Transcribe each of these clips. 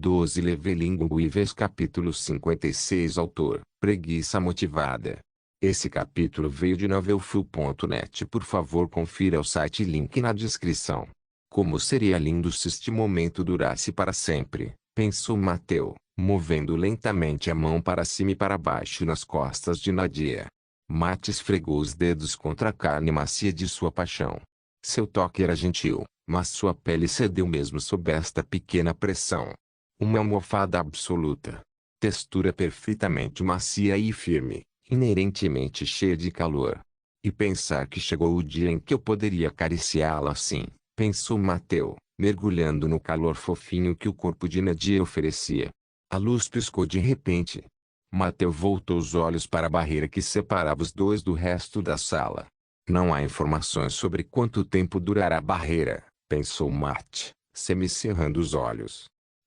12 Leveling Weavers Capítulo 56 Autor, Preguiça Motivada. Esse capítulo veio de novelfull.net. Por favor confira o site, link na descrição. Como seria lindo se este momento durasse para sempre, pensou Mateu, movendo lentamente a mão para cima e para baixo nas costas de Nadia. Matt esfregou os dedos contra a carne macia de sua paixão. Seu toque era gentil, mas sua pele cedeu mesmo sob esta pequena pressão. Uma almofada absoluta. Textura perfeitamente macia e firme, inerentemente cheia de calor. E pensar que chegou o dia em que eu poderia acariciá-la assim, pensou Mateu, mergulhando no calor fofinho que o corpo de Nadia oferecia. A luz piscou de repente. Mateu voltou os olhos para a barreira que separava os dois do resto da sala. Não há informações sobre quanto tempo durará a barreira, pensou Matt, semicerrando os olhos.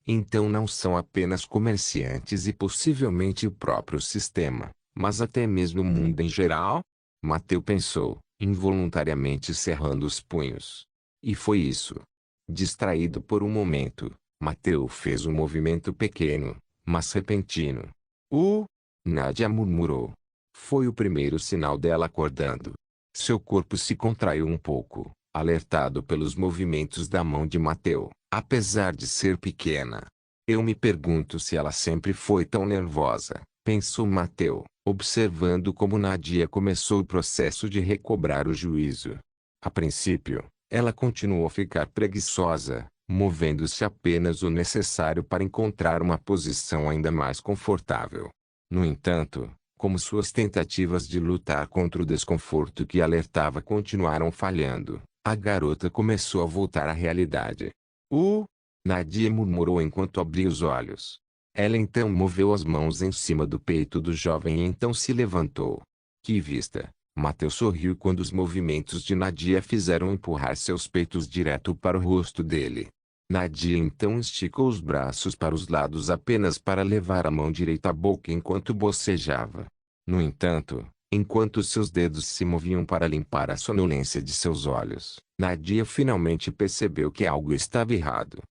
Então não são apenas comerciantes e possivelmente o próprio sistema, mas até mesmo o mundo em geral? Mateu pensou, involuntariamente cerrando os punhos. E foi isso. Distraído por um momento, Mateu fez um movimento pequeno, mas repentino. Nadia murmurou. Foi o primeiro sinal dela acordando. Seu corpo se contraiu um pouco, alertado pelos movimentos da mão de Mateu, apesar de ser pequena. Eu me pergunto se ela sempre foi tão nervosa, pensou Mateu, observando como Nadia começou o processo de recobrar o juízo. A princípio, ela continuou a ficar preguiçosa, movendo-se apenas o necessário para encontrar uma posição ainda mais confortável. No entanto, como suas tentativas de lutar contra o desconforto que alertava continuaram falhando, a garota começou a voltar à realidade. Nadia murmurou enquanto abria os olhos. Ela então moveu as mãos em cima do peito do jovem e então se levantou. Que vista! Mateu sorriu quando os movimentos de Nadia fizeram empurrar seus peitos direto para o rosto dele. Nadia então esticou os braços para os lados apenas para levar a mão direita à boca enquanto bocejava. No entanto, enquanto seus dedos se moviam para limpar a sonolência de seus olhos, Nadia finalmente percebeu que algo estava errado.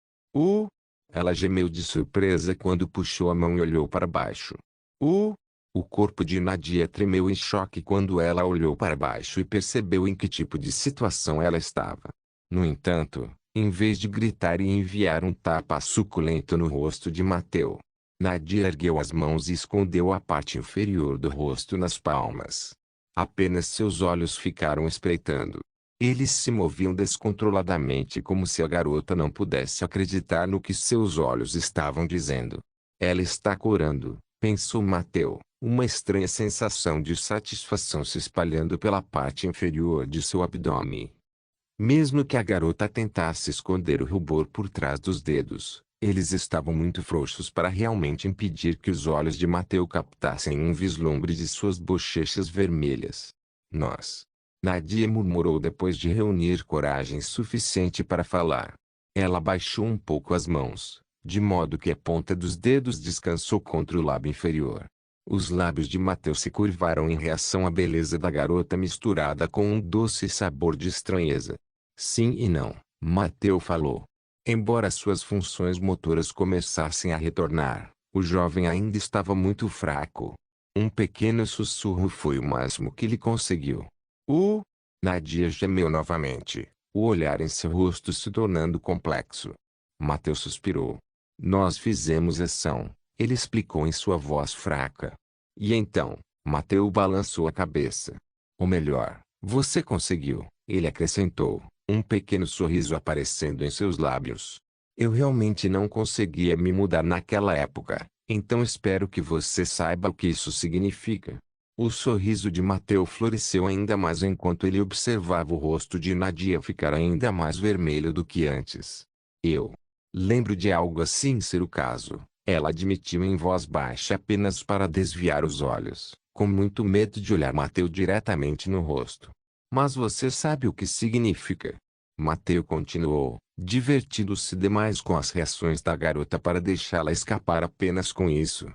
Ela gemeu de surpresa quando puxou a mão e olhou para baixo. O corpo de Nadia tremeu em choque quando ela olhou para baixo e percebeu em que tipo de situação ela estava. No entanto, em vez de gritar e enviar um tapa suculento no rosto de Mateu, Nadia ergueu as mãos e escondeu a parte inferior do rosto nas palmas. Apenas seus olhos ficaram espreitando. Eles se moviam descontroladamente como se a garota não pudesse acreditar no que seus olhos estavam dizendo. Ela está corando, pensou Mateu, uma estranha sensação de satisfação se espalhando pela parte inferior de seu abdômen. Mesmo que a garota tentasse esconder o rubor por trás dos dedos, eles estavam muito frouxos para realmente impedir que os olhos de Mateu captassem um vislumbre de suas bochechas vermelhas. Nadia murmurou depois de reunir coragem suficiente para falar. Ela baixou um pouco as mãos, de modo que a ponta dos dedos descansou contra o lábio inferior. Os lábios de Mateu se curvaram em reação à beleza da garota misturada com um doce sabor de estranheza. Sim e não, Mateu falou. Embora suas funções motoras começassem a retornar, o jovem ainda estava muito fraco. Um pequeno sussurro foi o máximo que ele conseguiu. Nadia gemeu novamente, o olhar em seu rosto se tornando complexo. Mateu suspirou. Nós fizemos ação, ele explicou em sua voz fraca. E então, Mateu balançou a cabeça. Ou melhor, você conseguiu, ele acrescentou, um pequeno sorriso aparecendo em seus lábios. Eu realmente não conseguia me mudar naquela época, então espero que você saiba o que isso significa. O sorriso de Mateu floresceu ainda mais enquanto ele observava o rosto de Nadia ficar ainda mais vermelho do que antes. Eu lembro de algo assim ser o caso, ela admitiu em voz baixa apenas para desviar os olhos, com muito medo de olhar Mateu diretamente no rosto. Mas você sabe o que significa? Mateu continuou, divertindo-se demais com as reações da garota para deixá-la escapar apenas com isso.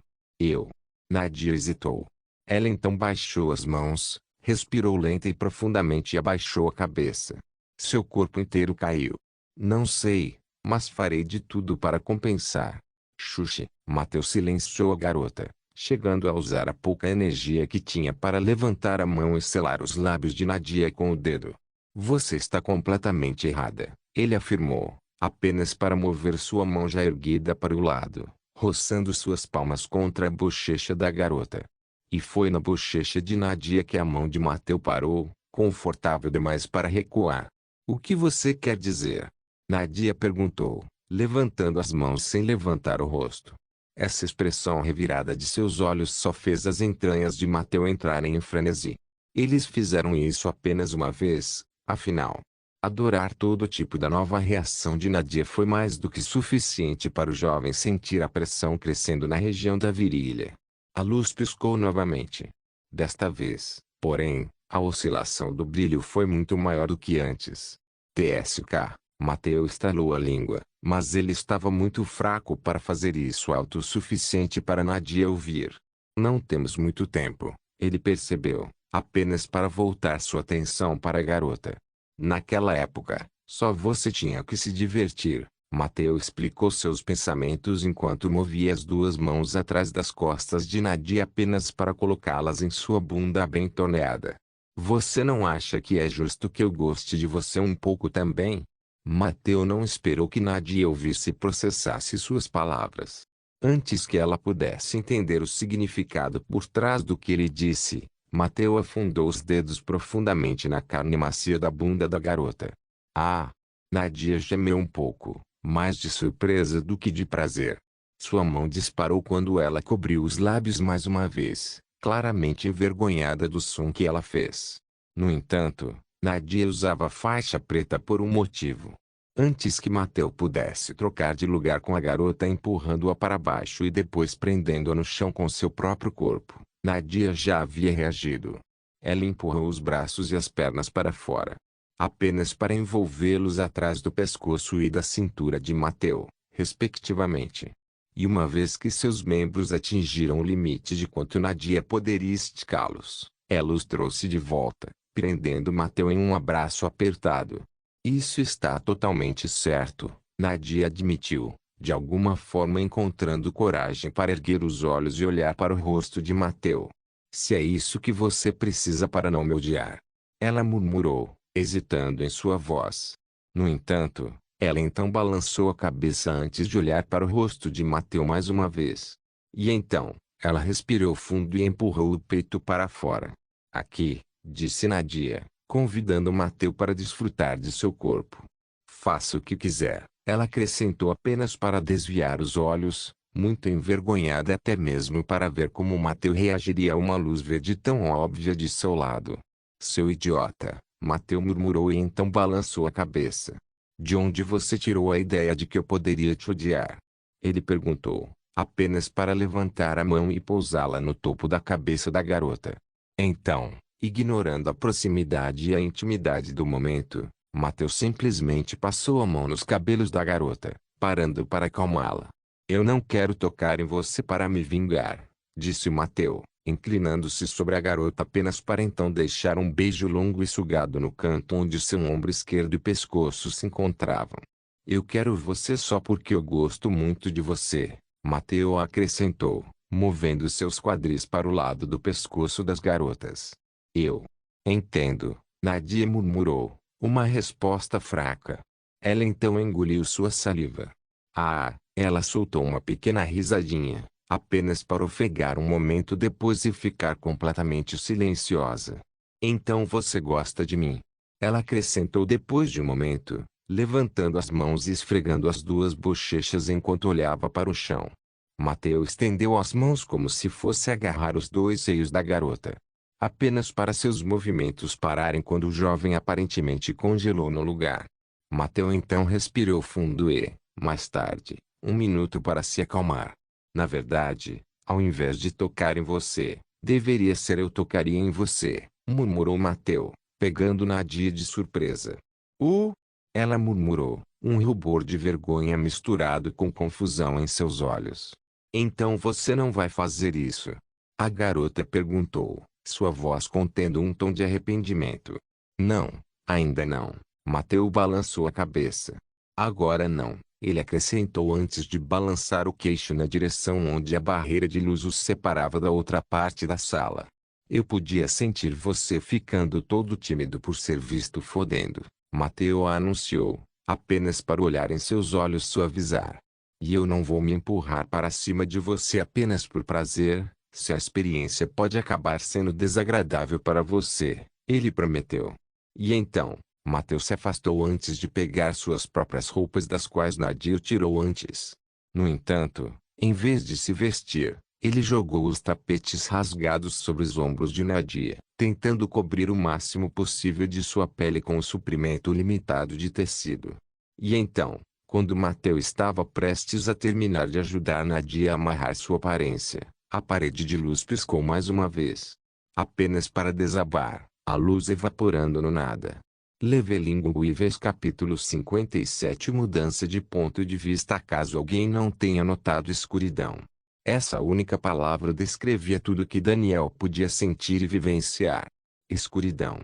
Nadia hesitou. Ela então baixou as mãos, respirou lenta e profundamente e abaixou a cabeça. Seu corpo inteiro caiu. Não sei, mas farei de tudo para compensar. Xuxi, Mateus silenciou a garota, chegando a usar a pouca energia que tinha para levantar a mão e selar os lábios de Nadia com o dedo. Você está completamente errada, ele afirmou, apenas para mover sua mão já erguida para o lado, roçando suas palmas contra a bochecha da garota. E foi na bochecha de Nadia que a mão de Mateus parou, confortável demais para recuar. O que você quer dizer? Nadia perguntou, levantando as mãos sem levantar o rosto. Essa expressão revirada de seus olhos só fez as entranhas de Mateus entrarem em frenesi. Eles fizeram isso apenas uma vez, afinal. Adorar todo tipo da nova reação de Nadia foi mais do que suficiente para o jovem sentir a pressão crescendo na região da virilha. A luz piscou novamente. Desta vez, porém, a oscilação do brilho foi muito maior do que antes. TSK, Mateus estalou a língua, mas ele estava muito fraco para fazer isso alto o suficiente para Nadia ouvir. Não temos muito tempo, ele percebeu, apenas para voltar sua atenção para a garota. Naquela época, só você tinha que se divertir. Mateus explicou seus pensamentos enquanto movia as duas mãos atrás das costas de Nadia apenas para colocá-las em sua bunda bem torneada. Você não acha que é justo que eu goste de você um pouco também? Mateus não esperou que Nadia ouvisse e processasse suas palavras. Antes que ela pudesse entender o significado por trás do que ele disse, Mateus afundou os dedos profundamente na carne macia da bunda da garota. Ah! Nadia gemeu um pouco, mais de surpresa do que de prazer. Sua mão disparou quando ela cobriu os lábios mais uma vez, claramente envergonhada do som que ela fez. No entanto, Nadia usava faixa preta por um motivo. Antes que Mateus pudesse trocar de lugar com a garota empurrando-a para baixo e depois prendendo-a no chão com seu próprio corpo, Nadia já havia reagido. Ela empurrou os braços e as pernas para fora, apenas para envolvê-los atrás do pescoço e da cintura de Mateus, respectivamente. E uma vez que seus membros atingiram o limite de quanto Nadia poderia esticá-los, ela os trouxe de volta, prendendo Mateus em um abraço apertado. Isso está totalmente certo, Nadia admitiu, de alguma forma encontrando coragem para erguer os olhos e olhar para o rosto de Mateus. Se é isso que você precisa para não me odiar. Ela murmurou, hesitando em sua voz. No entanto, ela então balançou a cabeça antes de olhar para o rosto de Mateus mais uma vez. E então, ela respirou fundo e empurrou o peito para fora. Aqui, disse Nadia, convidando Mateus para desfrutar de seu corpo. Faça o que quiser, ela acrescentou apenas para desviar os olhos, muito envergonhada até mesmo para ver como Mateus reagiria a uma luz verde tão óbvia de seu lado. Seu idiota, Mateus murmurou e então balançou a cabeça. De onde você tirou a ideia de que eu poderia te odiar? Ele perguntou, apenas para levantar a mão e pousá-la no topo da cabeça da garota. Então, ignorando a proximidade e a intimidade do momento, Mateus simplesmente passou a mão nos cabelos da garota, parando para acalmá-la. Eu não quero tocar em você para me vingar, disse Mateus, inclinando-se sobre a garota apenas para então deixar um beijo longo e sugado no canto onde seu ombro esquerdo e pescoço se encontravam. Eu quero você só porque eu gosto muito de você, Mateus acrescentou, movendo seus quadris para o lado do pescoço das garotas. Eu entendo, Nadia murmurou, uma resposta fraca. Ela então engoliu sua saliva. Ah, ela soltou uma pequena risadinha, apenas para ofegar um momento depois e ficar completamente silenciosa. Então você gosta de mim? Ela acrescentou depois de um momento, levantando as mãos e esfregando as duas bochechas enquanto olhava para o chão. Mateus estendeu as mãos como se fosse agarrar os dois seios da garota. Apenas para seus movimentos pararem quando o jovem aparentemente congelou no lugar. Mateus então respirou fundo e, mais tarde, um minuto para se acalmar. Na verdade, ao invés de tocar em você, deveria ser eu tocaria em você, murmurou Mateus, pegando Nadia de surpresa. Ela murmurou, um rubor de vergonha misturado com confusão em seus olhos. Então você não vai fazer isso? A garota perguntou, sua voz contendo um tom de arrependimento. Não, ainda não, Mateus balançou a cabeça. Agora não, Ele acrescentou antes de balançar o queixo na direção onde a barreira de luz os separava da outra parte da sala. Eu podia sentir você ficando todo tímido por ser visto fodendo, Mateo anunciou, apenas para olhar em seus olhos suavizar. E eu não vou me empurrar para cima de você apenas por prazer, se a experiência pode acabar sendo desagradável para você, ele prometeu. E então, Mateo se afastou antes de pegar suas próprias roupas das quais Nadir tirou antes. No entanto, em vez de se vestir, ele jogou os tapetes rasgados sobre os ombros de Nadia, tentando cobrir o máximo possível de sua pele com o suprimento limitado de tecido. E então, quando Mateo estava prestes a terminar de ajudar Nadia a amarrar sua aparência, a parede de luz piscou mais uma vez. Apenas para desabar, a luz evaporando no nada. Leveling Weavers capítulo 57 Mudança de ponto de vista. Caso alguém não tenha notado escuridão. Essa única palavra descrevia tudo que Daniel podia sentir e vivenciar. Escuridão.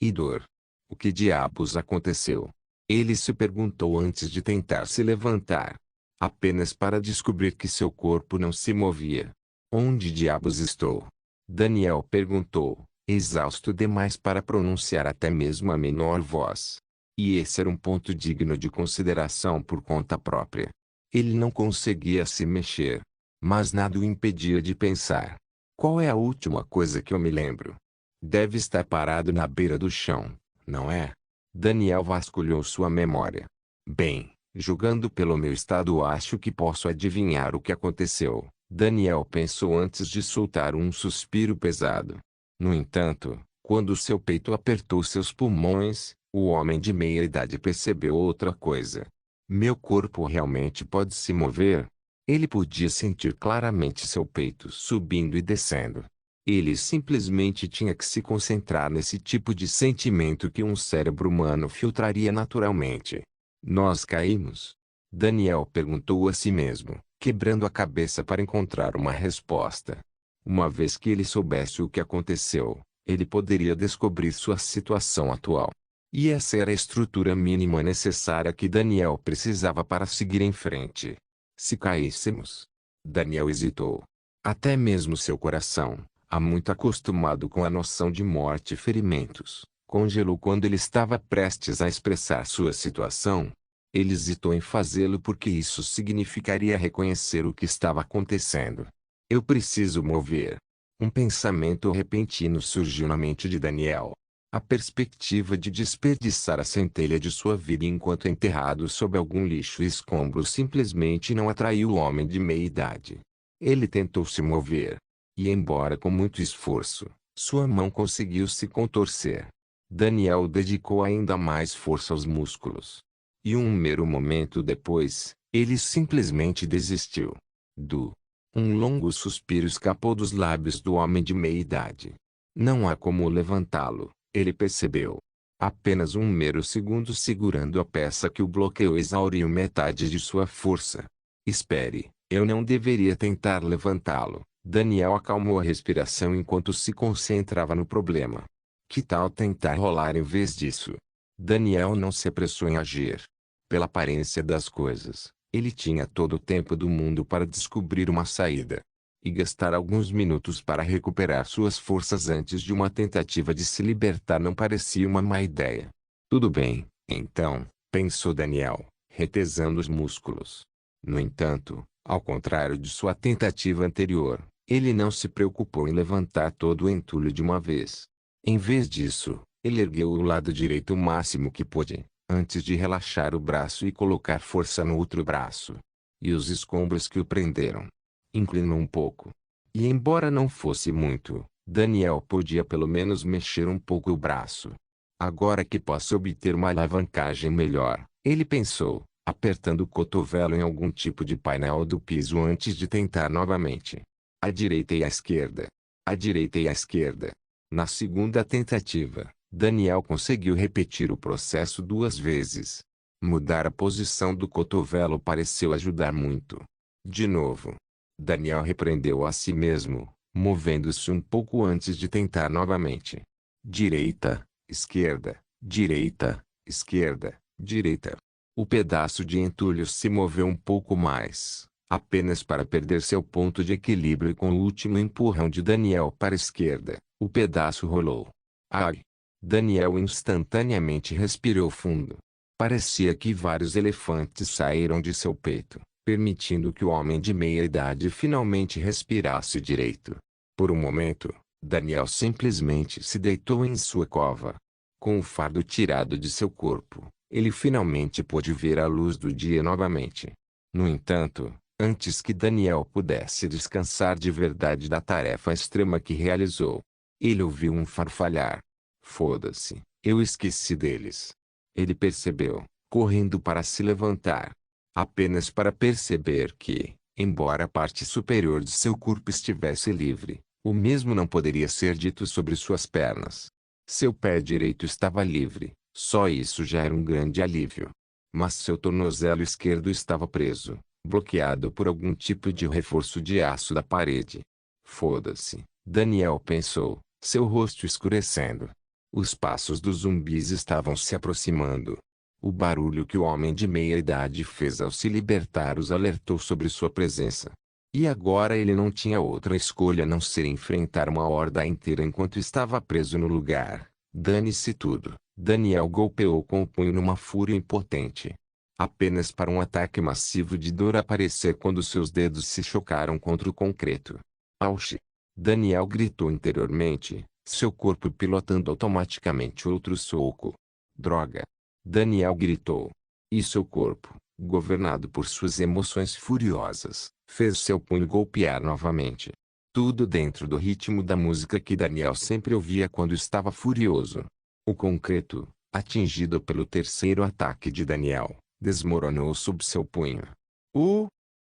E dor. O que diabos aconteceu? Ele se perguntou antes de tentar se levantar. Apenas para descobrir que seu corpo não se movia. Onde diabos estou? Daniel perguntou, exausto demais para pronunciar até mesmo a menor voz. E esse era um ponto digno de consideração por conta própria. Ele não conseguia se mexer. Mas nada o impedia de pensar. Qual é a última coisa que eu me lembro? Deve estar parado na beira do chão, não é? Daniel vasculhou sua memória. Bem, julgando pelo meu estado acho que posso adivinhar o que aconteceu. Daniel pensou antes de soltar um suspiro pesado. No entanto, quando seu peito apertou seus pulmões, o homem de meia idade percebeu outra coisa. Meu corpo realmente pode se mover? Ele podia sentir claramente seu peito subindo e descendo. Ele simplesmente tinha que se concentrar nesse tipo de sentimento que um cérebro humano filtraria naturalmente. Nós caímos? Daniel perguntou a si mesmo, quebrando a cabeça para encontrar uma resposta. Uma vez que ele soubesse o que aconteceu, ele poderia descobrir sua situação atual. E essa era a estrutura mínima necessária que Daniel precisava para seguir em frente. Se caíssemos? Daniel hesitou. Até mesmo seu coração, há muito acostumado com a noção de morte e ferimentos, congelou quando ele estava prestes a expressar sua situação. Ele hesitou em fazê-lo porque isso significaria reconhecer o que estava acontecendo. Eu preciso mover. Um pensamento repentino surgiu na mente de Daniel. A perspectiva de desperdiçar a centelha de sua vida enquanto enterrado sob algum lixo e escombro simplesmente não atraiu o homem de meia idade. Ele tentou se mover. E embora com muito esforço, sua mão conseguiu se contorcer. Daniel dedicou ainda mais força aos músculos. E um mero momento depois, ele simplesmente desistiu. Um longo suspiro escapou dos lábios do homem de meia idade. Não há como levantá-lo. Ele percebeu. Apenas um mero segundo segurando a peça que o bloqueou exauriu metade de sua força. Espere, eu não deveria tentar levantá-lo. Daniel acalmou a respiração enquanto se concentrava no problema. Que tal tentar rolar em vez disso? Daniel não se apressou em agir. Pela aparência das coisas, ele tinha todo o tempo do mundo para descobrir uma saída. E gastar alguns minutos para recuperar suas forças antes de uma tentativa de se libertar não parecia uma má ideia. Tudo bem, então, pensou Daniel, retesando os músculos. No entanto, ao contrário de sua tentativa anterior, ele não se preocupou em levantar todo o entulho de uma vez. Em vez disso, ele ergueu o lado direito o máximo que pôde, antes de relaxar o braço e colocar força no outro braço. E os escombros que o prenderam. Inclinou um pouco. E embora não fosse muito, Daniel podia pelo menos mexer um pouco o braço. Agora que posso obter uma alavancagem melhor, ele pensou, apertando o cotovelo em algum tipo de painel do piso antes de tentar novamente. À direita e à esquerda. À direita e à esquerda. Na segunda tentativa, Daniel conseguiu repetir o processo 2 vezes. Mudar a posição do cotovelo pareceu ajudar muito. De novo. Daniel repreendeu a si mesmo, movendo-se um pouco antes de tentar novamente. Direita, esquerda, direita, esquerda, direita. O pedaço de entulho se moveu um pouco mais, apenas para perder seu ponto de equilíbrio, e com o último empurrão de Daniel para a esquerda, o pedaço rolou. Ai! Daniel instantaneamente respirou fundo. Parecia que vários elefantes saíram de seu peito, permitindo que o homem de meia-idade finalmente respirasse direito. Por um momento, Daniel simplesmente se deitou em sua cova. Com o fardo tirado de seu corpo, ele finalmente pôde ver a luz do dia novamente. No entanto, antes que Daniel pudesse descansar de verdade da tarefa extrema que realizou, ele ouviu um farfalhar. Foda-se, eu esqueci deles. Ele percebeu, correndo para se levantar. Apenas para perceber que, embora a parte superior de seu corpo estivesse livre, o mesmo não poderia ser dito sobre suas pernas. Seu pé direito estava livre, só isso já era um grande alívio. Mas seu tornozelo esquerdo estava preso, bloqueado por algum tipo de reforço de aço da parede. Foda-se, Daniel pensou, seu rosto escurecendo. Os passos dos zumbis estavam se aproximando. O barulho que o homem de meia-idade fez ao se libertar os alertou sobre sua presença. E agora ele não tinha outra escolha a não ser enfrentar uma horda inteira enquanto estava preso no lugar. Dane-se tudo. Daniel golpeou com o punho numa fúria impotente. Apenas para um ataque massivo de dor aparecer quando seus dedos se chocaram contra o concreto. Auxe! Daniel gritou interiormente, seu corpo pilotando automaticamente outro soco. Droga! Daniel gritou. E seu corpo, governado por suas emoções furiosas, fez seu punho golpear novamente. Tudo dentro do ritmo da música que Daniel sempre ouvia quando estava furioso. O concreto, atingido pelo terceiro ataque de Daniel, desmoronou sob seu punho.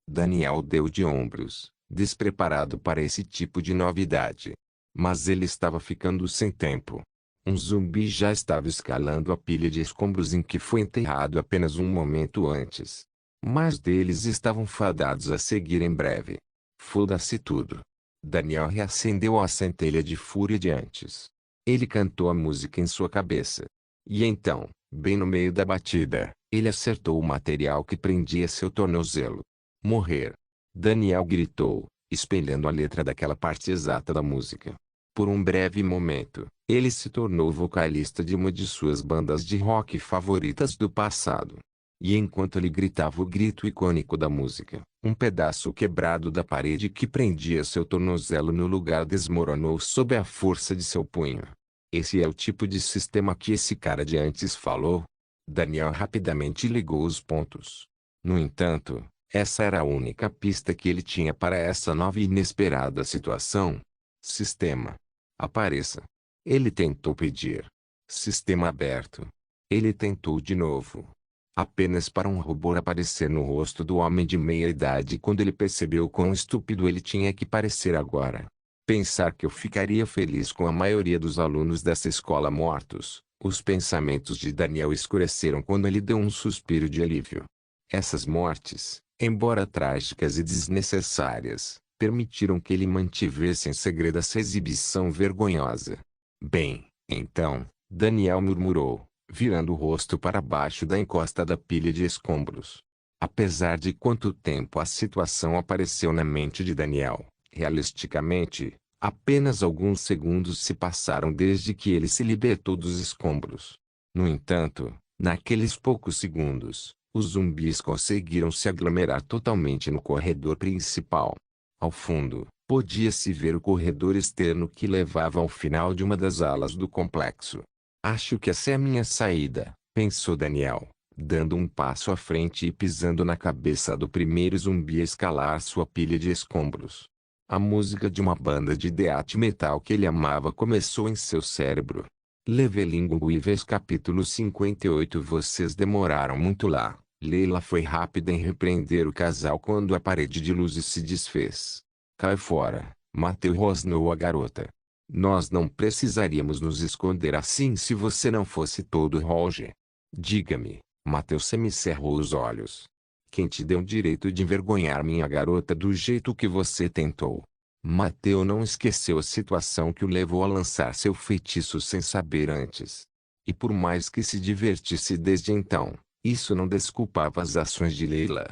Daniel deu de ombros, despreparado para esse tipo de novidade. Mas ele estava ficando sem tempo. Um zumbi já estava escalando a pilha de escombros em que foi enterrado apenas um momento antes. Mais deles estavam fadados a seguir em breve. Foda-se tudo. Daniel reacendeu a centelha de fúria de antes. Ele cantou a música em sua cabeça. E então, bem no meio da batida, ele acertou o material que prendia seu tornozelo. Morrer. Daniel gritou, espelhando a letra daquela parte exata da música. Por um breve momento, ele se tornou vocalista de uma de suas bandas de rock favoritas do passado. E enquanto ele gritava o grito icônico da música, um pedaço quebrado da parede que prendia seu tornozelo no lugar desmoronou sob a força de seu punho. Esse é o tipo de sistema que esse cara de antes falou? Daniel rapidamente ligou os pontos. No entanto, essa era a única pista que ele tinha para essa nova e inesperada situação. Sistema. Apareça. Ele tentou pedir. Sistema aberto. Ele tentou de novo. Apenas para um rubor aparecer no rosto do homem de meia-idade quando ele percebeu quão estúpido ele tinha que parecer agora. Pensar que eu ficaria feliz com a maioria dos alunos dessa escola mortos. Os pensamentos de Daniel escureceram quando ele deu um suspiro de alívio. Essas mortes, embora trágicas e desnecessárias, permitiram que ele mantivesse em segredo essa exibição vergonhosa. Bem, então, Daniel murmurou, virando o rosto para baixo da encosta da pilha de escombros. Apesar de quanto tempo a situação apareceu na mente de Daniel, realisticamente, apenas alguns segundos se passaram desde que ele se libertou dos escombros. No entanto, naqueles poucos segundos, os zumbis conseguiram se aglomerar totalmente no corredor principal. Ao fundo, podia-se ver o corredor externo que levava ao final de uma das alas do complexo. Acho que essa é a minha saída, pensou Daniel, dando um passo à frente e pisando na cabeça do primeiro zumbi a escalar sua pilha de escombros. A música de uma banda de death metal que ele amava começou em seu cérebro. Leveling Weavers capítulo 58. Vocês demoraram muito lá. Leila foi rápida em repreender o casal quando a parede de luzes se desfez. Cai fora, Mateu rosnou a garota. Nós não precisaríamos nos esconder assim se você não fosse todo Roger. Diga-me, Mateu semicerrou os olhos. Quem te deu o direito de envergonhar minha garota do jeito que você tentou? Mateu não esqueceu a situação que o levou a lançar seu feitiço sem saber antes. E por mais que se divertisse desde então, Isso não desculpava as ações de Leila.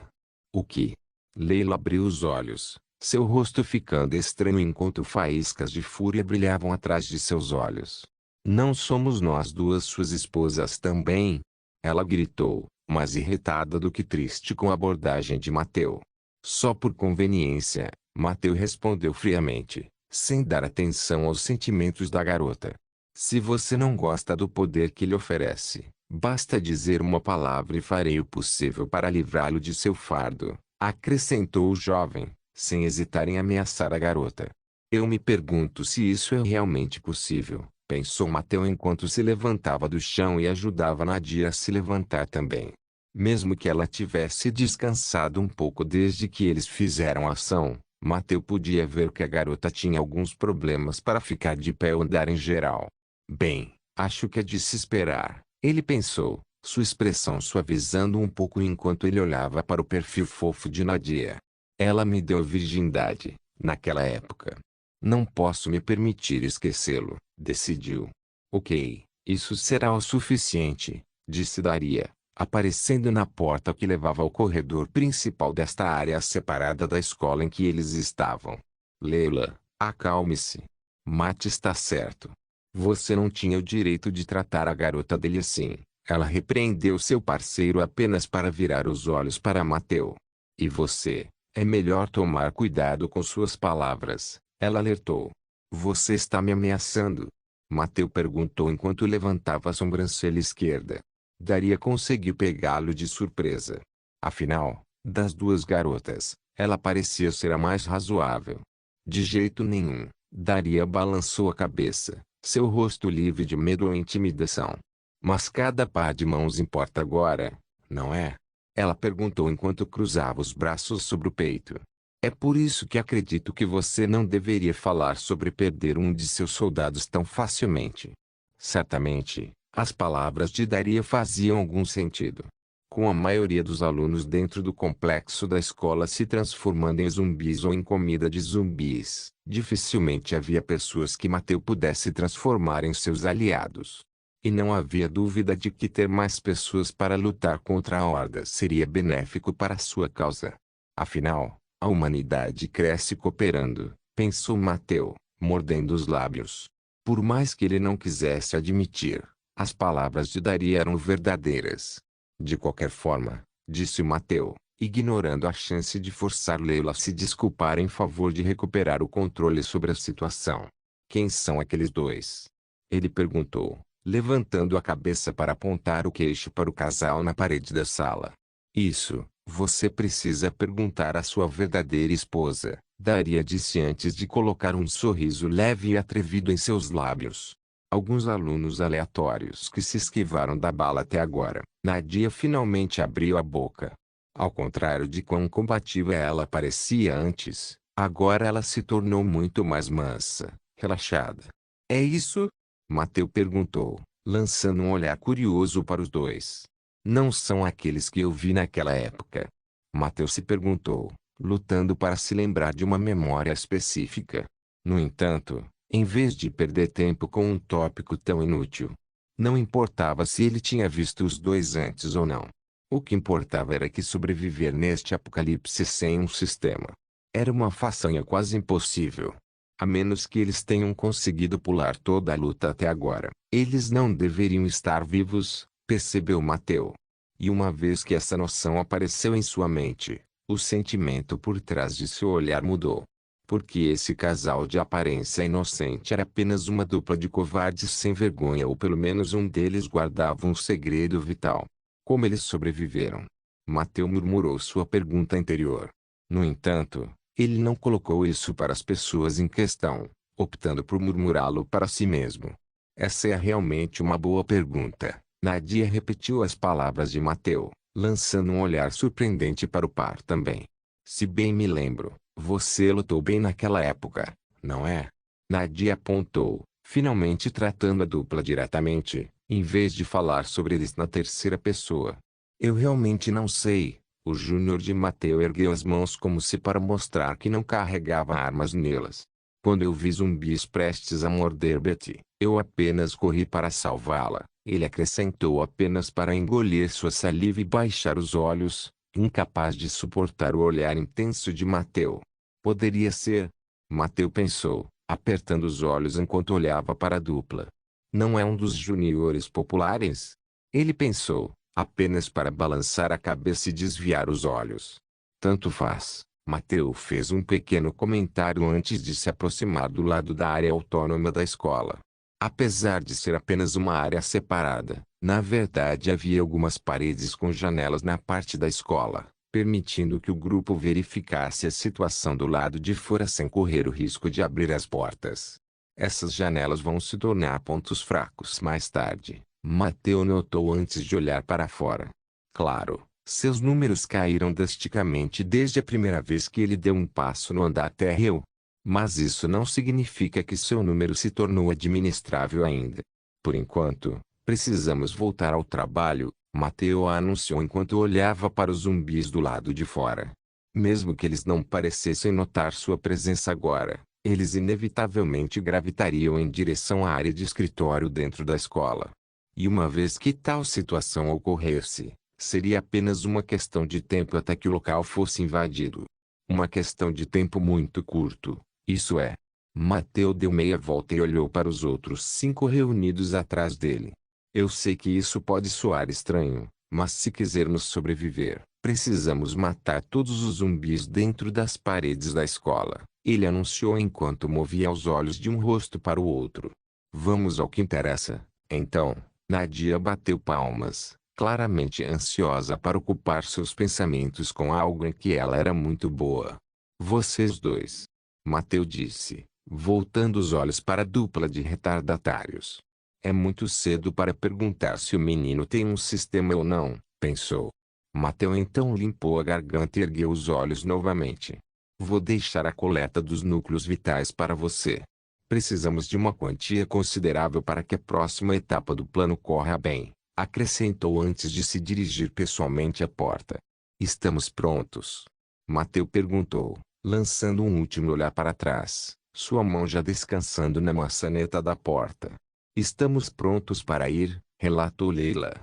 O que? Leila abriu os olhos, seu rosto ficando estranho enquanto faíscas de fúria brilhavam atrás de seus olhos. Não somos nós duas suas esposas também? Ela gritou, mais irritada do que triste com a abordagem de Mateu. Só por conveniência, Mateu respondeu friamente, sem dar atenção aos sentimentos da garota. Se você não gosta do poder que lhe oferece, basta dizer uma palavra e farei o possível para livrá-lo de seu fardo, acrescentou o jovem, sem hesitar em ameaçar a garota. Eu me pergunto se isso é realmente possível, pensou Mateu enquanto se levantava do chão e ajudava Nadia a se levantar também. Mesmo que ela tivesse descansado um pouco desde que eles fizeram a ação, Mateu podia ver que a garota tinha alguns problemas para ficar de pé ou andar em geral. Bem, acho que é de se esperar, ele pensou, sua expressão suavizando um pouco enquanto ele olhava para o perfil fofo de Nadia. Ela me deu virgindade, naquela época. Não posso me permitir esquecê-lo, decidiu. Ok, isso será o suficiente, disse Daria, aparecendo na porta que levava ao corredor principal desta área separada da escola em que eles estavam. Leila, acalme-se. Matt está certo. Você não tinha o direito de tratar a garota dele assim. Ela repreendeu seu parceiro apenas para virar os olhos para Mateu. E você, é melhor tomar cuidado com suas palavras, ela alertou. Você está me ameaçando? Mateu perguntou enquanto levantava a sobrancelha esquerda. Daria conseguiu pegá-lo de surpresa. Afinal, das duas garotas, ela parecia ser a mais razoável. De jeito nenhum, Daria balançou a cabeça, seu rosto livre de medo ou intimidação. Mas cada par de mãos importa agora, não é? Ela perguntou enquanto cruzava os braços sobre o peito. É por isso que acredito que você não deveria falar sobre perder um de seus soldados tão facilmente. Certamente, as palavras de Daria faziam algum sentido. Com a maioria dos alunos dentro do complexo da escola se transformando em zumbis ou em comida de zumbis, dificilmente havia pessoas que Mateu pudesse transformar em seus aliados. E não havia dúvida de que ter mais pessoas para lutar contra a Horda seria benéfico para sua causa. Afinal, a humanidade cresce cooperando, pensou Mateu, mordendo os lábios. Por mais que ele não quisesse admitir, as palavras de Daria eram verdadeiras. De qualquer forma, disse Mateu, ignorando a chance de forçar Leila a se desculpar em favor de recuperar o controle sobre a situação. Quem são aqueles dois? Ele perguntou, levantando a cabeça para apontar o queixo para o casal na parede da sala. Isso, você precisa perguntar à sua verdadeira esposa, Daria disse antes de colocar um sorriso leve e atrevido em seus lábios. Alguns alunos aleatórios que se esquivaram da bala até agora. Nadia finalmente abriu a boca. Ao contrário de quão combativa ela parecia antes, agora ela se tornou muito mais mansa, relaxada. É isso? Mateu perguntou, lançando um olhar curioso para os dois. Não são aqueles que eu vi naquela época. Mateu se perguntou, lutando para se lembrar de uma memória específica. No entanto, em vez de perder tempo com um tópico tão inútil, não importava se ele tinha visto os dois antes ou não. O que importava era que sobreviver neste apocalipse sem um sistema era uma façanha quase impossível. A menos que eles tenham conseguido pular toda a luta até agora, eles não deveriam estar vivos, percebeu Mateu. E uma vez que essa noção apareceu em sua mente, o sentimento por trás de seu olhar mudou. Porque esse casal de aparência inocente era apenas uma dupla de covardes sem vergonha ou pelo menos um deles guardava um segredo vital. Como eles sobreviveram? Mateu murmurou sua pergunta interior. No entanto, ele não colocou isso para as pessoas em questão, optando por murmurá-lo para si mesmo. Essa é realmente uma boa pergunta. Nadia repetiu as palavras de Mateu, lançando um olhar surpreendente para o par também. Se bem me lembro, você lutou bem naquela época, não é? Nadia apontou, finalmente tratando a dupla diretamente, em vez de falar sobre eles na terceira pessoa. Eu realmente não sei. O Júnior de Mateu ergueu as mãos como se para mostrar que não carregava armas nelas. Quando eu vi zumbis prestes a morder Betty, eu apenas corri para salvá-la, Ele acrescentou apenas para engolir sua saliva e baixar os olhos, incapaz de suportar o olhar intenso de Mateu. Poderia ser? Mateu pensou, apertando os olhos enquanto olhava para a dupla. Não é um dos juniores populares? Ele pensou, apenas para balançar a cabeça e desviar os olhos. Tanto faz. Mateu fez um pequeno comentário antes de se aproximar do lado da área autônoma da escola. Apesar de ser apenas uma área separada, na verdade havia algumas paredes com janelas na parte da escola, permitindo que o grupo verificasse a situação do lado de fora sem correr o risco de abrir as portas. Essas janelas vão se tornar pontos fracos mais tarde, Mateu notou antes de olhar para fora. Claro, seus números caíram drasticamente desde a primeira vez que ele deu um passo no andar térreo. Mas isso não significa que seu número se tornou administrável ainda. Por enquanto, precisamos voltar ao trabalho, Mateu anunciou enquanto olhava para os zumbis do lado de fora. Mesmo que eles não parecessem notar sua presença agora, eles inevitavelmente gravitariam em direção à área de escritório dentro da escola. E uma vez que tal situação ocorresse, seria apenas uma questão de tempo até que o local fosse invadido. Uma questão de tempo muito curto. Isso é. Mateu deu meia volta e olhou para os outros 5 reunidos atrás dele. Eu sei que isso pode soar estranho, mas se quisermos sobreviver, precisamos matar todos os zumbis dentro das paredes da escola, ele anunciou enquanto movia os olhos de um rosto para o outro. Vamos ao que interessa, então. Nadia bateu palmas, claramente ansiosa para ocupar seus pensamentos com algo em que ela era muito boa. Vocês dois. Mateu disse, voltando os olhos para a dupla de retardatários. É muito cedo para perguntar se o menino tem um sistema ou não, pensou. Mateu então limpou a garganta e ergueu os olhos novamente. Vou deixar a coleta dos núcleos vitais para você. Precisamos de uma quantia considerável para que a próxima etapa do plano corra bem, acrescentou antes de se dirigir pessoalmente à porta. Estamos prontos? Mateu perguntou, lançando um último olhar para trás, sua mão já descansando na maçaneta da porta. Estamos prontos para ir, relatou Leila.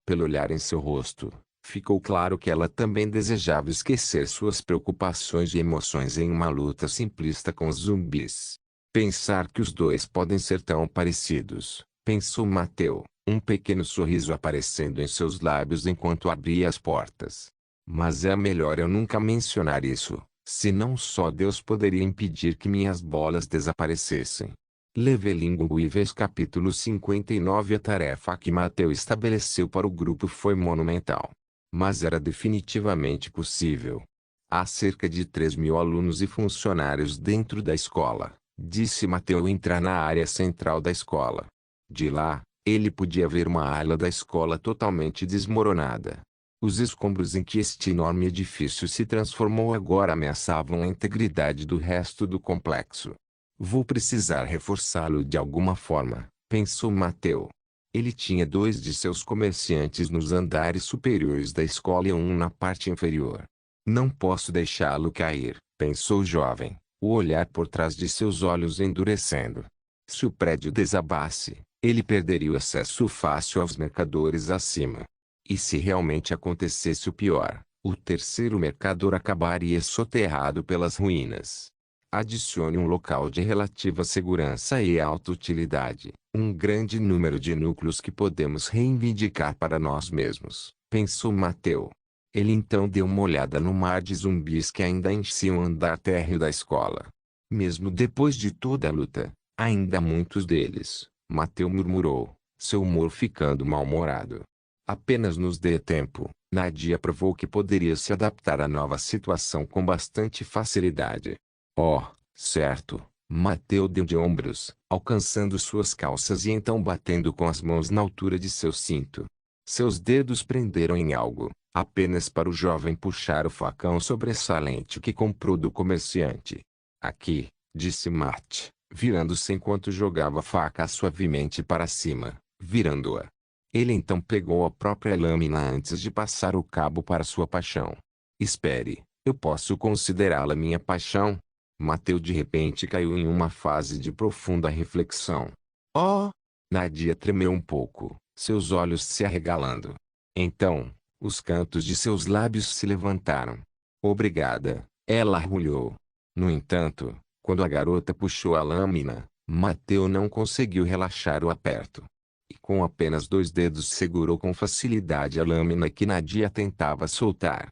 Pelo olhar em seu rosto, ficou claro que ela também desejava esquecer suas preocupações e emoções em uma luta simplista com os zumbis. Pensar que os dois podem ser tão parecidos, pensou Mateu, um pequeno sorriso aparecendo em seus lábios enquanto abria as portas. Mas é melhor eu nunca mencionar isso, senão só Deus poderia impedir que minhas bolas desaparecessem. Leveling Weavers capítulo 59. A tarefa que Mateu estabeleceu para o grupo foi monumental. Mas era definitivamente possível. Há cerca de 3.000 alunos e funcionários dentro da escola, disse Mateu ao entrar na área central da escola. De lá, ele podia ver uma ala da escola totalmente desmoronada. Os escombros em que este enorme edifício se transformou agora ameaçavam a integridade do resto do complexo. Vou precisar reforçá-lo de alguma forma, pensou Mateu. Ele tinha 2 de seus comerciantes nos andares superiores da escola e um na parte inferior. Não posso deixá-lo cair, pensou o jovem, o olhar por trás de seus olhos endurecendo. Se o prédio desabasse, ele perderia o acesso fácil aos mercadores acima. E se realmente acontecesse o pior, o terceiro mercador acabaria soterrado pelas ruínas. Adicione um local de relativa segurança e alta utilidade, um grande número de núcleos que podemos reivindicar para nós mesmos, pensou Mateu. Ele então deu uma olhada no mar de zumbis que ainda enchiam o andar térreo da escola. Mesmo depois de toda a luta, ainda há muitos deles, Mateu murmurou, seu humor ficando mal-humorado. Apenas nos dê tempo, Nadia provou que poderia se adaptar à nova situação com bastante facilidade. Oh, certo, Mateu deu de ombros, alcançando suas calças e então batendo com as mãos na altura de seu cinto. Seus dedos prenderam em algo, apenas para o jovem puxar o facão sobressalente que comprou do comerciante. Aqui, disse Matt, virando-se enquanto jogava a faca suavemente para cima, virando-a. Ele então pegou a própria lâmina antes de passar o cabo para sua paixão. Espere, eu posso considerá-la minha paixão? Mateu de repente caiu em uma fase de profunda reflexão. Oh! Nadia tremeu um pouco, seus olhos se arregalando. Então, os cantos de seus lábios se levantaram. Obrigada, ela arrulhou. No entanto, quando a garota puxou a lâmina, Mateu não conseguiu relaxar o aperto. E com apenas 2 dedos segurou com facilidade a lâmina que Nadia tentava soltar.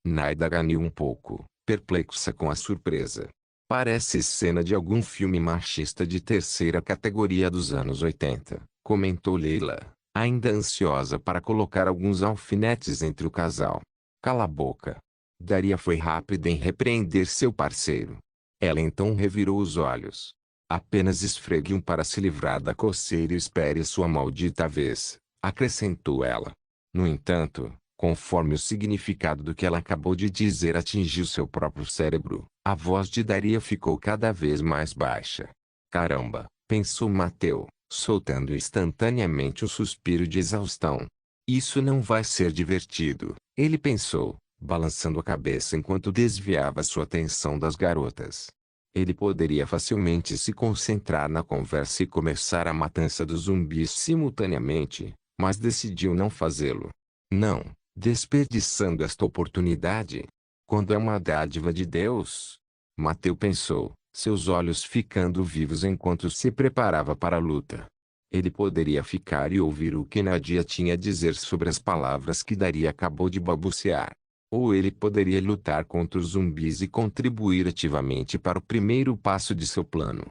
Naida ganiu um pouco, perplexa com a surpresa. Parece cena de algum filme machista de terceira categoria dos anos 80, comentou Leila, ainda ansiosa para colocar alguns alfinetes entre o casal. Cala a boca. Daria foi rápida em repreender seu parceiro. Ela então revirou os olhos. Apenas esfregue um para se livrar da coceira e espere sua maldita vez, acrescentou ela. No entanto, conforme o significado do que ela acabou de dizer atingiu seu próprio cérebro, a voz de Daria ficou cada vez mais baixa. Caramba, pensou Mateu, soltando instantaneamente um suspiro de exaustão. Isso não vai ser divertido, ele pensou, balançando a cabeça enquanto desviava sua atenção das garotas. Ele poderia facilmente se concentrar na conversa e começar a matança dos zumbis simultaneamente, mas decidiu não fazê-lo. Não, desperdiçando esta oportunidade. Quando é uma dádiva de Deus? Mateu pensou, seus olhos ficando vivos enquanto se preparava para a luta. Ele poderia ficar e ouvir o que Nadia tinha a dizer sobre as palavras que Daria acabou de balbuciar. Ou ele poderia lutar contra os zumbis e contribuir ativamente para o primeiro passo de seu plano.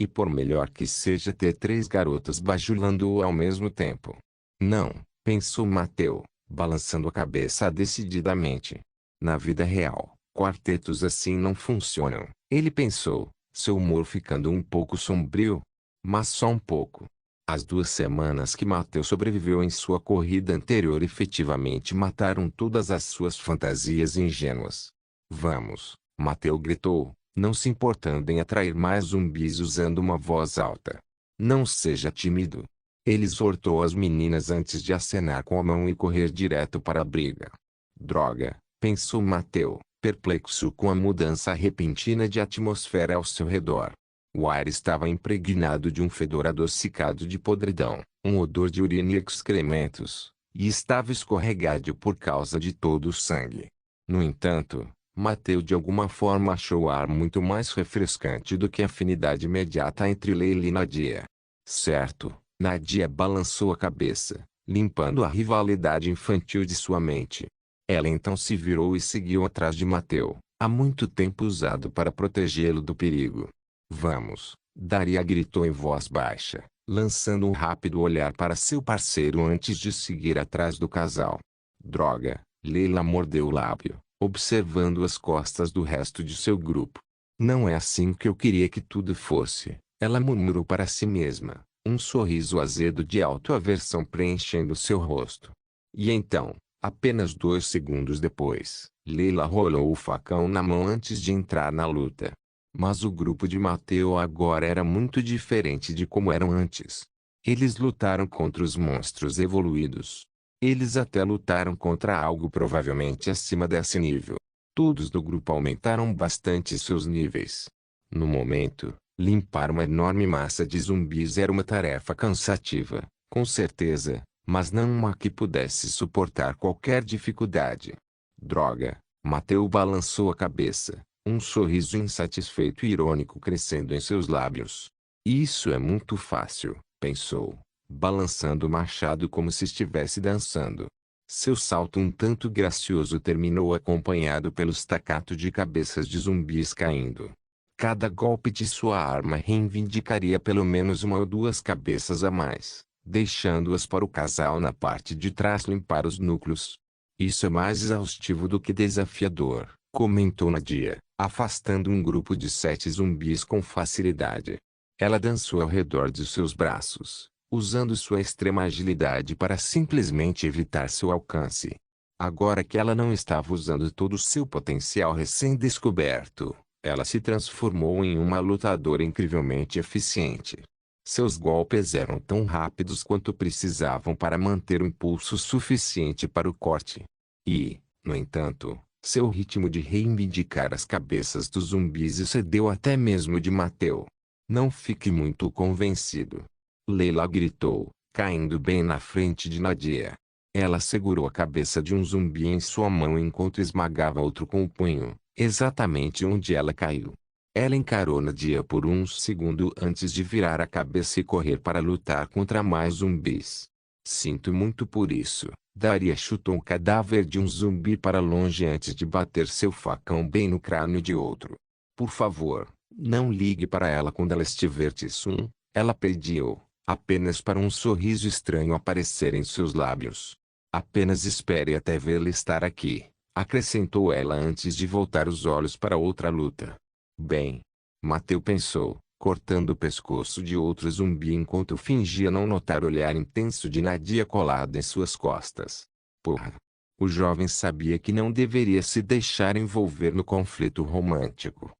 E por melhor que seja ter 3 garotas bajulando-o ao mesmo tempo. Não, pensou Mateu, balançando a cabeça decididamente. Na vida real, quartetos assim não funcionam, ele pensou, seu humor ficando um pouco sombrio. Mas só um pouco. As 2 semanas que Mateu sobreviveu em sua corrida anterior efetivamente mataram todas as suas fantasias ingênuas. Vamos, Mateu gritou, não se importando em atrair mais zumbis usando uma voz alta. Não seja tímido. Ele exortou as meninas antes de acenar com a mão e correr direto para a briga. Droga, pensou Mateu, perplexo com a mudança repentina de atmosfera ao seu redor. O ar estava impregnado de um fedor adocicado de podridão, um odor de urina e excrementos, e estava escorregadio por causa de todo o sangue. No entanto, Mateu de alguma forma achou o ar muito mais refrescante do que a afinidade imediata entre Leila e Nadia. Certo, Nadia balançou a cabeça, limpando a rivalidade infantil de sua mente. Ela então se virou e seguiu atrás de Mateu, há muito tempo usado para protegê-lo do perigo. Vamos, Daria gritou em voz baixa, lançando um rápido olhar para seu parceiro antes de seguir atrás do casal. Droga, Leila mordeu o lábio, observando as costas do resto de seu grupo. Não é assim que eu queria que tudo fosse, ela murmurou para si mesma, um sorriso azedo de autoaversão preenchendo seu rosto. E então, apenas 2 segundos depois, Leila rolou o facão na mão antes de entrar na luta. Mas o grupo de Mateu agora era muito diferente de como eram antes. Eles lutaram contra os monstros evoluídos. Eles até lutaram contra algo provavelmente acima desse nível. Todos do grupo aumentaram bastante seus níveis. No momento, limpar uma enorme massa de zumbis era uma tarefa cansativa, com certeza, mas não uma que pudesse suportar qualquer dificuldade. Droga, Mateu balançou a cabeça. Um sorriso insatisfeito e irônico crescendo em seus lábios. Isso é muito fácil, pensou, balançando o machado como se estivesse dançando. Seu salto um tanto gracioso terminou acompanhado pelo staccato de cabeças de zumbis caindo. Cada golpe de sua arma reivindicaria pelo menos 1 ou 2 cabeças a mais, deixando-as para o casal na parte de trás limpar os núcleos. Isso é mais exaustivo do que desafiador, comentou Nadia, afastando um grupo de 7 zumbis com facilidade. Ela dançou ao redor de seus braços, usando sua extrema agilidade para simplesmente evitar seu alcance. Agora que ela não estava usando todo o seu potencial recém-descoberto, ela se transformou em uma lutadora incrivelmente eficiente. Seus golpes eram tão rápidos quanto precisavam para manter o impulso suficiente para o corte. E, no entanto, seu ritmo de reivindicar as cabeças dos zumbis excedeu até mesmo de Mateu. Não fique muito convencido. Leila gritou, caindo bem na frente de Nadia. Ela segurou a cabeça de um zumbi em sua mão enquanto esmagava outro com o punho, exatamente onde ela caiu. Ela encarou Nadia por um segundo antes de virar a cabeça e correr para lutar contra mais zumbis. Sinto muito por isso. Daria chutou o cadáver de um zumbi para longe antes de bater seu facão bem no crânio de outro. Por favor, não ligue para ela quando ela estiver Tsum, ela pediu, apenas para um sorriso estranho aparecer em seus lábios. Apenas espere até vê-la estar aqui, acrescentou ela antes de voltar os olhos para outra luta. Bem, Mateu pensou, cortando o pescoço de outro zumbi enquanto fingia não notar o olhar intenso de Nadia colado em suas costas. Porra! O jovem sabia que não deveria se deixar envolver no conflito romântico.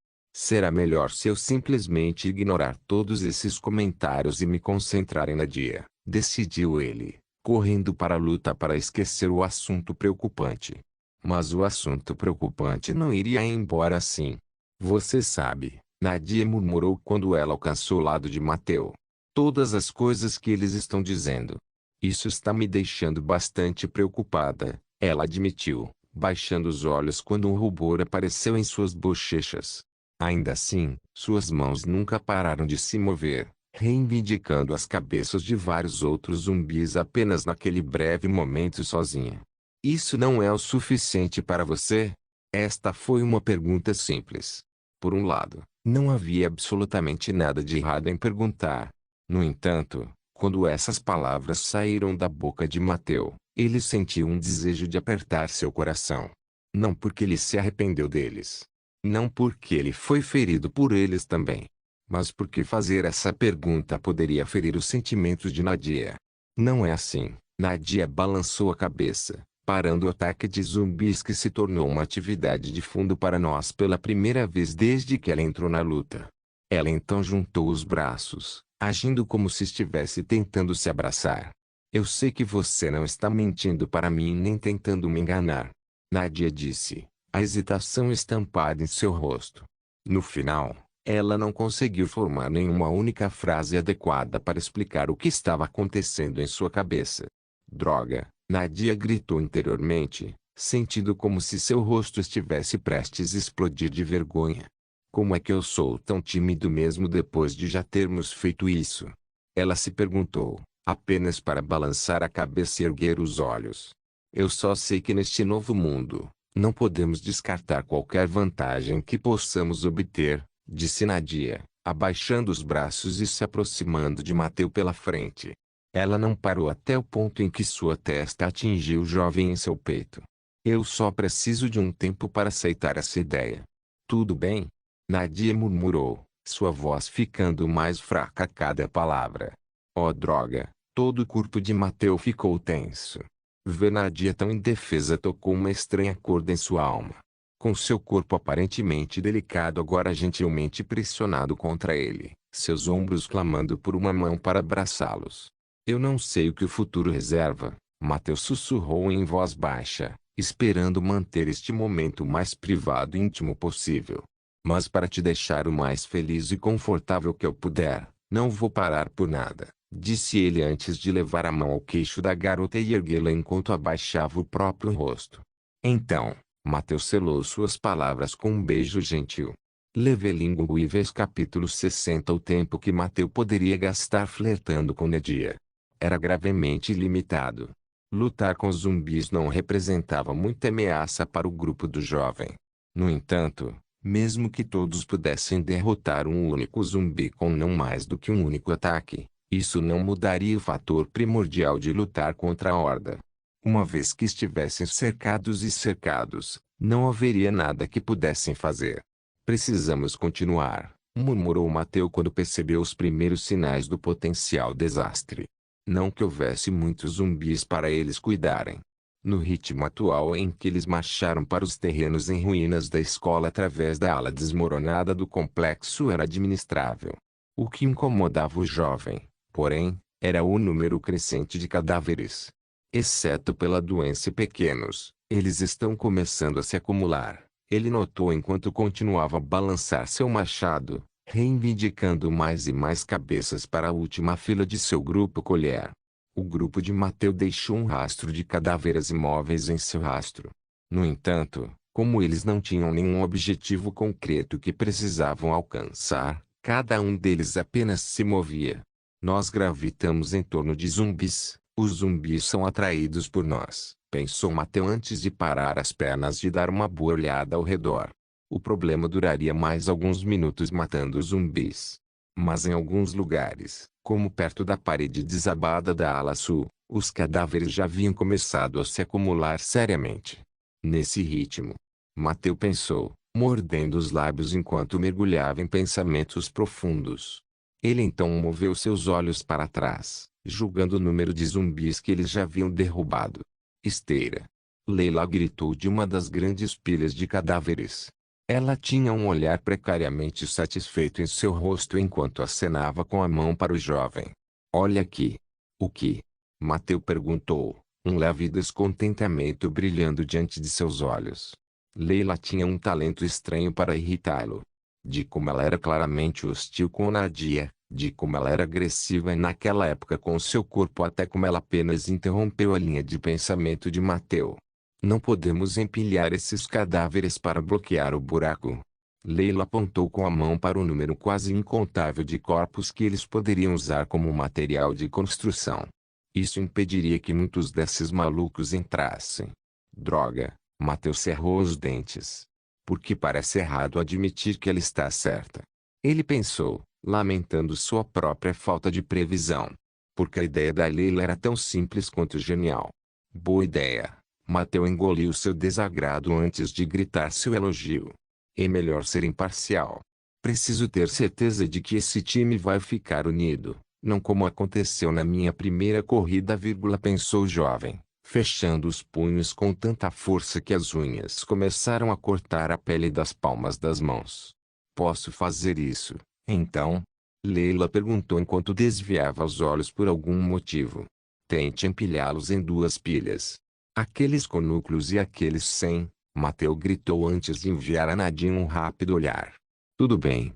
Será melhor se eu simplesmente ignorar todos esses comentários e me concentrar em Nadia, decidiu ele, correndo para a luta para esquecer o assunto preocupante. Mas o assunto preocupante não iria embora assim. Você sabe, Nadia murmurou quando ela alcançou o lado de Mateu. Todas as coisas que eles estão dizendo. Isso está me deixando bastante preocupada, ela admitiu, baixando os olhos quando um rubor apareceu em suas bochechas. Ainda assim, suas mãos nunca pararam de se mover, reivindicando as cabeças de vários outros zumbis apenas naquele breve momento sozinha. Isso não é o suficiente para você? Esta foi uma pergunta simples. Por um lado, não havia absolutamente nada de errado em perguntar. No entanto, quando essas palavras saíram da boca de Mateu, ele sentiu um desejo de apertar seu coração. Não porque ele se arrependeu deles. Não porque ele foi ferido por eles também. Mas porque fazer essa pergunta poderia ferir os sentimentos de Nadia. Não é assim. Nadia balançou a cabeça, parando o ataque de zumbis que se tornou uma atividade de fundo para nós pela primeira vez desde que ela entrou na luta. Ela então juntou os braços, agindo como se estivesse tentando se abraçar. Eu sei que você não está mentindo para mim nem tentando me enganar. Nadia disse, a hesitação estampada em seu rosto. No final, ela não conseguiu formar nenhuma única frase adequada para explicar o que estava acontecendo em sua cabeça. Droga! Nadia gritou interiormente, sentindo como se seu rosto estivesse prestes a explodir de vergonha. Como é que eu sou tão tímido mesmo depois de já termos feito isso? Ela se perguntou, apenas para balançar a cabeça e erguer os olhos. Eu só sei que neste novo mundo, não podemos descartar qualquer vantagem que possamos obter, disse Nadia, abaixando os braços e se aproximando de Mateu pela frente. Ela não parou até o ponto em que sua testa atingiu o jovem em seu peito. Eu só preciso de um tempo para aceitar essa ideia. Tudo bem? Nadia murmurou, sua voz ficando mais fraca a cada palavra. Oh droga, todo o corpo de Mateu ficou tenso. Ver Nadia tão indefesa tocou uma estranha corda em sua alma. Com seu corpo aparentemente delicado agora gentilmente pressionado contra ele, seus ombros clamando por uma mão para abraçá-los. Eu não sei o que o futuro reserva, Mateu sussurrou em voz baixa, esperando manter este momento o mais privado e íntimo possível. Mas para te deixar o mais feliz e confortável que eu puder, não vou parar por nada, disse ele antes de levar a mão ao queixo da garota e erguê-la enquanto abaixava o próprio rosto. Então, Mateu selou suas palavras com um beijo gentil. Levelingo Weavers capítulo 60. O tempo que Mateu poderia gastar flertando com Nadia era gravemente limitado. Lutar com zumbis não representava muita ameaça para o grupo do jovem. No entanto, mesmo que todos pudessem derrotar um único zumbi com não mais do que um único ataque, isso não mudaria o fator primordial de lutar contra a horda. Uma vez que estivessem cercados e cercados, não haveria nada que pudessem fazer. Precisamos continuar, murmurou Mateu quando percebeu os primeiros sinais do potencial desastre. Não que houvesse muitos zumbis para eles cuidarem. No ritmo atual em que eles marcharam para os terrenos em ruínas da escola através da ala desmoronada do complexo era administrável. O que incomodava o jovem, porém, era o número crescente de cadáveres. Exceto pela doença e pequenos, eles estão começando a se acumular, ele notou enquanto continuava a balançar seu machado, reivindicando mais e mais cabeças para a última fila de seu grupo colher. O grupo de Mateu deixou um rastro de cadáveres imóveis em seu rastro. No entanto, como eles não tinham nenhum objetivo concreto que precisavam alcançar, cada um deles apenas se movia. Nós gravitamos em torno de zumbis. Os zumbis são atraídos por nós, pensou Mateu antes de parar as pernas e dar uma boa olhada ao redor. O problema duraria mais alguns minutos matando os zumbis. Mas em alguns lugares, como perto da parede desabada da ala sul, os cadáveres já haviam começado a se acumular seriamente. Nesse ritmo, Mateu pensou, mordendo os lábios enquanto mergulhava em pensamentos profundos. Ele então moveu seus olhos para trás, julgando o número de zumbis que eles já haviam derrubado. Esteira! Leila gritou de uma das grandes pilhas de cadáveres. Ela tinha um olhar precariamente satisfeito em seu rosto enquanto acenava com a mão para o jovem. Olha aqui. O que? Mateu perguntou, um leve descontentamento brilhando diante de seus olhos. Leila tinha um talento estranho para irritá-lo. De como ela era claramente hostil com Nadia, de como ela era agressiva naquela época com seu corpo até como ela apenas interrompeu a linha de pensamento de Mateu. Não podemos empilhar esses cadáveres para bloquear o buraco. Leila apontou com a mão para o número quase incontável de corpos que eles poderiam usar como material de construção. Isso impediria que muitos desses malucos entrassem. Droga, Mateu cerrou os dentes. Porque parece errado admitir que ela está certa. Ele pensou, lamentando sua própria falta de previsão. Porque a ideia da Leila era tão simples quanto genial. Boa ideia. Mateu engoliu seu desagrado antes de gritar seu elogio. É melhor ser imparcial. Preciso ter certeza de que esse time vai ficar unido, não como aconteceu na minha primeira corrida, pensou o jovem, fechando os punhos com tanta força que as unhas começaram a cortar a pele das palmas das mãos. Posso fazer isso, então? Leila perguntou enquanto desviava os olhos por algum motivo. Tente empilhá-los em 2 pilhas. Aqueles com núcleos e aqueles sem, Mateu gritou antes de enviar a Nadine um rápido olhar. Tudo bem,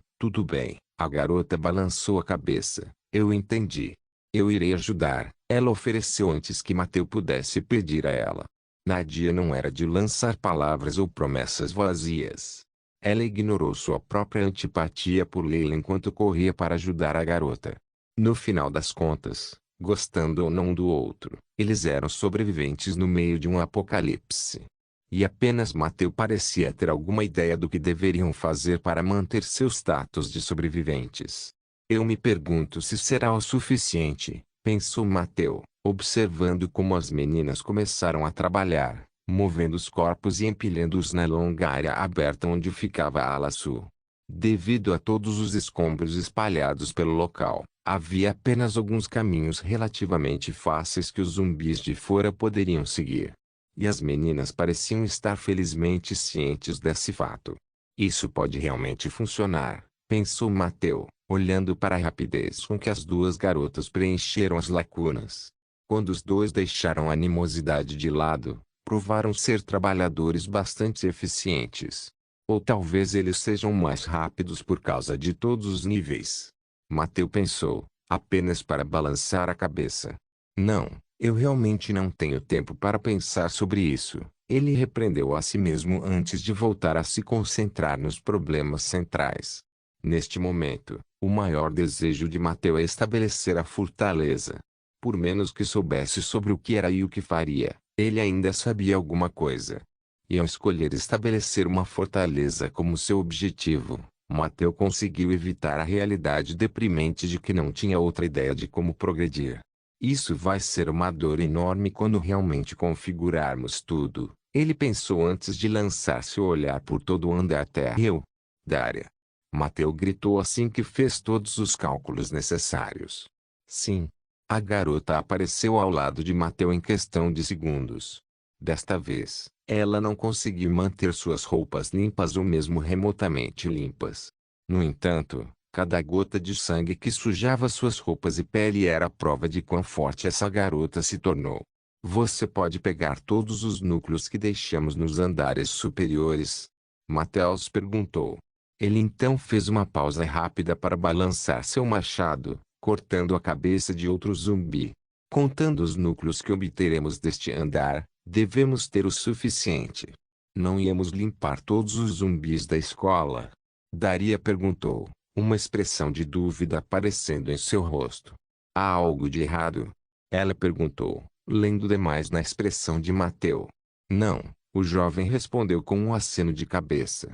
a garota balançou a cabeça. Eu entendi. Eu irei ajudar, ela ofereceu antes que Mateu pudesse pedir a ela. Nadia não era de lançar palavras ou promessas vazias. Ela ignorou sua própria antipatia por Leila enquanto corria para ajudar a garota. No final das contas, gostando ou não do outro, eles eram sobreviventes no meio de um apocalipse. E apenas Mateu parecia ter alguma ideia do que deveriam fazer para manter seu status de sobreviventes. Eu me pergunto se será o suficiente, pensou Mateu, observando como as meninas começaram a trabalhar, movendo os corpos e empilhando-os na longa área aberta onde ficava a ala sul. Devido a todos os escombros espalhados pelo local, havia apenas alguns caminhos relativamente fáceis que os zumbis de fora poderiam seguir. E as meninas pareciam estar felizmente cientes desse fato. Isso pode realmente funcionar, pensou Mateu, olhando para a rapidez com que as 2 garotas preencheram as lacunas. Quando os 2 deixaram a animosidade de lado, provaram ser trabalhadores bastante eficientes. Ou talvez eles sejam mais rápidos por causa de todos os níveis. Mateu pensou, apenas para balançar a cabeça. Não, eu realmente não tenho tempo para pensar sobre isso. Ele repreendeu a si mesmo antes de voltar a se concentrar nos problemas centrais. Neste momento, o maior desejo de Mateu é estabelecer a fortaleza. Por menos que soubesse sobre o que era e o que faria, ele ainda sabia alguma coisa. E ao escolher estabelecer uma fortaleza como seu objetivo, Mateu conseguiu evitar a realidade deprimente de que não tinha outra ideia de como progredir. Isso vai ser uma dor enorme quando realmente configurarmos tudo, ele pensou antes de lançar seu olhar por todo o andar até eu. Daria. Mateu gritou assim que fez todos os cálculos necessários. Sim. A garota apareceu ao lado de Mateu em questão de segundos. Desta vez, ela não conseguiu manter suas roupas limpas ou mesmo remotamente limpas. No entanto, cada gota de sangue que sujava suas roupas e pele era a prova de quão forte essa garota se tornou. Você pode pegar todos os núcleos que deixamos nos andares superiores? Mateus perguntou. Ele então fez uma pausa rápida para balançar seu machado, cortando a cabeça de outro zumbi. Contando os núcleos que obteremos deste andar, devemos ter o suficiente. Não íamos limpar todos os zumbis da escola? Daria perguntou, uma expressão de dúvida aparecendo em seu rosto. Há algo de errado? Ela perguntou, lendo demais na expressão de Mateu. Não, o jovem respondeu com um aceno de cabeça.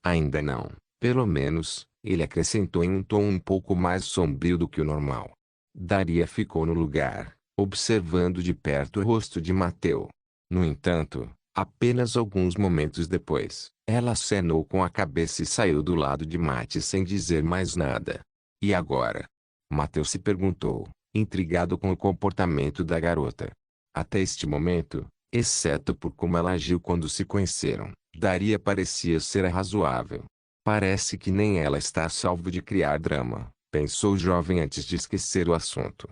Ainda não, pelo menos, ele acrescentou em um tom um pouco mais sombrio do que o normal. Daria ficou no lugar, observando de perto o rosto de Mateu. No entanto, apenas alguns momentos depois, ela acenou com a cabeça e saiu do lado de Mate sem dizer mais nada. E agora? Mateu se perguntou, intrigado com o comportamento da garota. Até este momento, exceto por como ela agiu quando se conheceram, Daria parecia ser razoável. Parece que nem ela está a salvo de criar drama, pensou o jovem antes de esquecer o assunto.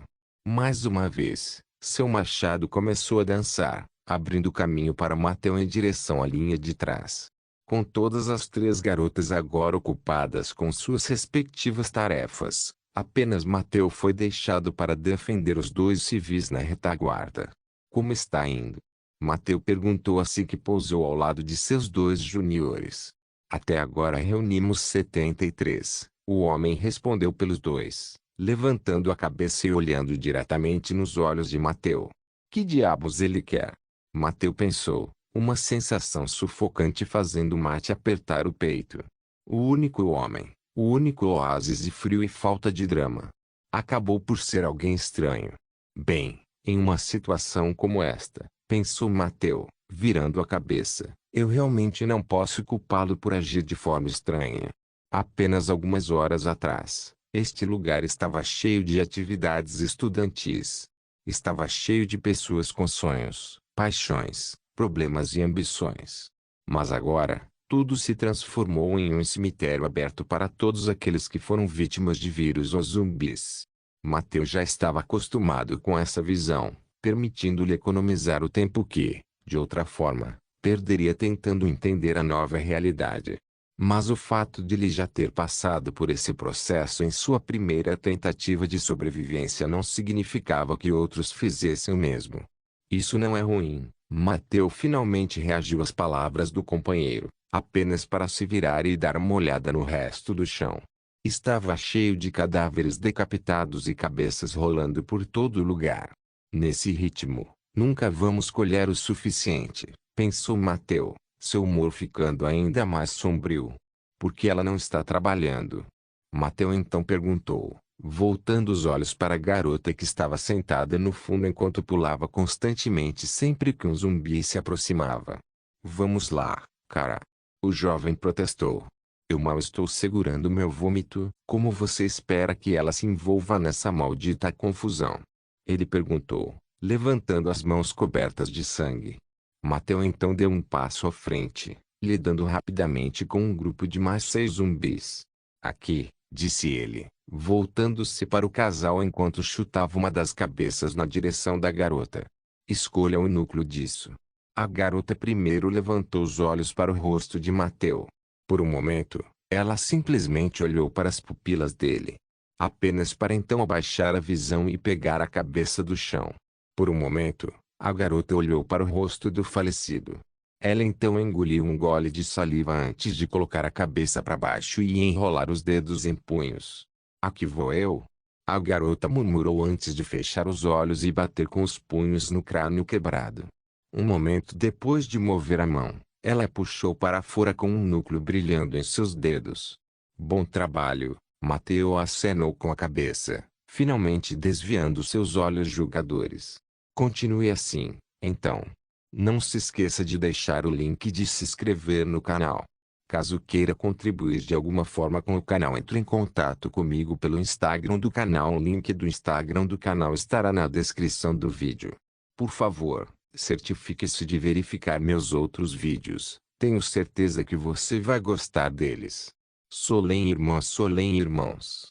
Mais uma vez, seu machado começou a dançar, abrindo caminho para Mateu em direção à linha de trás. Com todas as três garotas agora ocupadas com suas respectivas tarefas, apenas Mateu foi deixado para defender os dois civis na retaguarda. Como está indo? Mateu perguntou assim que pousou ao lado de seus dois juniores. Até agora reunimos 73, o homem respondeu pelos dois, levantando a cabeça e olhando diretamente nos olhos de Mateu. Que diabos ele quer? Mateu pensou, uma sensação sufocante fazendo Mate apertar o peito. O único homem, o único oásis de frio e falta de drama. Acabou por ser alguém estranho. Bem, em uma situação como esta, pensou Mateu, virando a cabeça, eu realmente não posso culpá-lo por agir de forma estranha. Apenas algumas horas atrás, este lugar estava cheio de atividades estudantis. Estava cheio de pessoas com sonhos, paixões, problemas e ambições. Mas agora, tudo se transformou em um cemitério aberto para todos aqueles que foram vítimas de vírus ou zumbis. Mateu já estava acostumado com essa visão, permitindo-lhe economizar o tempo que, de outra forma, perderia tentando entender a nova realidade. Mas o fato de ele já ter passado por esse processo em sua primeira tentativa de sobrevivência não significava que outros fizessem o mesmo. Isso não é ruim. Mateu finalmente reagiu às palavras do companheiro, apenas para se virar e dar uma olhada no resto do chão. Estava cheio de cadáveres decapitados e cabeças rolando por todo lugar. Nesse ritmo, nunca vamos colher o suficiente, pensou Mateu, seu humor ficando ainda mais sombrio. Por que ela não está trabalhando? Mateu então perguntou, voltando os olhos para a garota que estava sentada no fundo enquanto pulava constantemente sempre que um zumbi se aproximava. Vamos lá, cara. O jovem protestou. Eu mal estou segurando meu vômito. Como você espera que ela se envolva nessa maldita confusão? Ele perguntou, levantando as mãos cobertas de sangue. Mateu então deu um passo à frente, lidando rapidamente com um grupo de mais 6 zumbis. Aqui, disse ele, voltando-se para o casal enquanto chutava uma das cabeças na direção da garota. Escolha o núcleo disso. A garota primeiro levantou os olhos para o rosto de Mateu. Por um momento, ela simplesmente olhou para as pupilas dele. Apenas para então abaixar a visão e pegar a cabeça do chão. Por um momento, a garota olhou para o rosto do falecido. Ela então engoliu um gole de saliva antes de colocar a cabeça para baixo e enrolar os dedos em punhos. Aqui vou eu. A garota murmurou antes de fechar os olhos e bater com os punhos no crânio quebrado. Um momento depois de mover a mão, ela puxou para fora com um núcleo brilhando em seus dedos. Bom trabalho, Mateu acenou com a cabeça, finalmente desviando seus olhos julgadores. Continue assim, então. Não se esqueça de deixar o link de se inscrever no canal. Caso queira contribuir de alguma forma com o canal, entre em contato comigo pelo Instagram do canal. O link do Instagram do canal estará na descrição do vídeo. Por favor, certifique-se de verificar meus outros vídeos. Tenho certeza que você vai gostar deles. Solem irmãos.